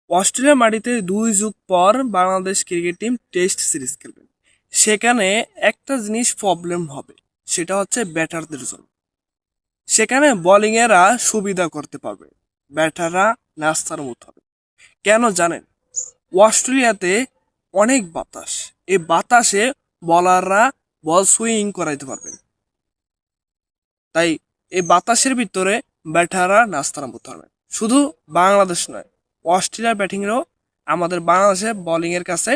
অস্ট্রেলিয়ার মাটিতে 2 যুগ পর Bangladesh cricket team test series খেলবে। সেখানে একটা জিনিস প্রবলেম হবে, সেটা হচ্ছে ব্যাটারদের জন্য। সেখানে বোলিংয়েরা সুবিধা করতে পারবে, ব্যাটাররা নাস্তার মতো হবে। কেন জানেন? অস্ট্রেলিয়াতে অনেক বাতাস, এই বাতাসে বলাররা বল সুইং করাইতে পারবে। তাই এই বাতাসের ভিতরে ব্যাটাররা নাস্তা নামতে পারবে। শুধু বাংলাদেশ নয়, অস্ট্রেলিয়ার ব্যাটিংয়েরও আমাদের বাংলাদেশে বোলিংয়ের কাছে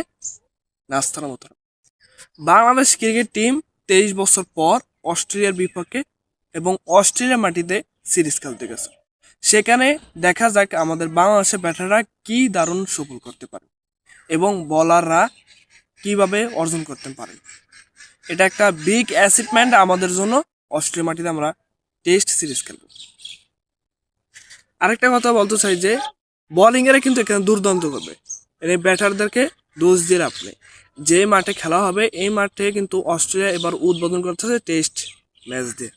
নাস্তা নামতে হবে। বাংলাদেশ ক্রিকেট টিম 23 বছর পর অস্ট্রেলিয়ার বিপক্ষে এবং অস্ট্রেলিয়ার মাটিতে সিরিজ খেলতে গেছে। সেখানে দেখা যাক আমাদের বাংলাদেশের ব্যাটাররা কি দারুণ সফল করতে পারে এবং বলাররা কিভাবে অর্জন করতে পারে। এটা একটা বিগ অ্যাচিভমেন্ট আমাদের জন্য। অস্ট্রেলিয়া মাটিতে আমরা টেস্ট সিরিজ খেলব। আরেকটা কথা বলতে চাই যে বোলিং এরা কিন্তু এখানে দুর্দান্ত করবে, এই ব্যাটারদেরকে দোষ দিয়ে লাভ নেই। যে মাঠে খেলা হবে এই মাঠে কিন্তু অস্ট্রেলিয়া এবার উদ্বোধন করতেছে টেস্ট ম্যাচ দিয়ে।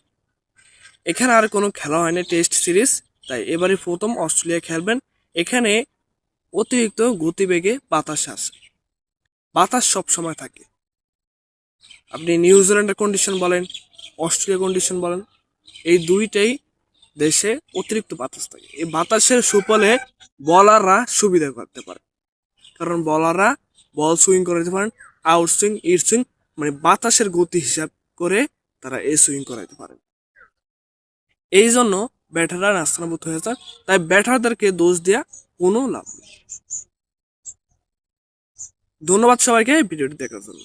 এখানে আর কোনো খেলা হয়নি টেস্ট সিরিজ, তাই এবারই প্রথম অস্ট্রেলিয়া খেলবেন। এখানে অতিরিক্ত গতিবেগে বাতাস আসে, বাতাস সব সময় থাকে। আপনি নিউজিল্যান্ডের কন্ডিশন বলেন, অস্ট্রেলিয়া কন্ডিশন বলেন, এই দুইটাই দেশে অতিরিক্ত বাতাস থাকে। এই বাতাসের সুফলে বলাররা সুবিধা করতে পারে, কারণ বলাররা বল সুইং করাইতে পারেন, আউট সুইং, ইট সুইং, মানে বাতাসের গতি হিসাব করে তারা এই সুইং করাইতে পারেন। এই জন্য ব্যাটাররা নাস্তানাবুদ হয়ে যায়। তাই ব্যাটারদেরকে দোষ দেওয়া কোনো লাভ নেই। ধন্যবাদ সবাইকে ভিডিওটি দেখার জন্য।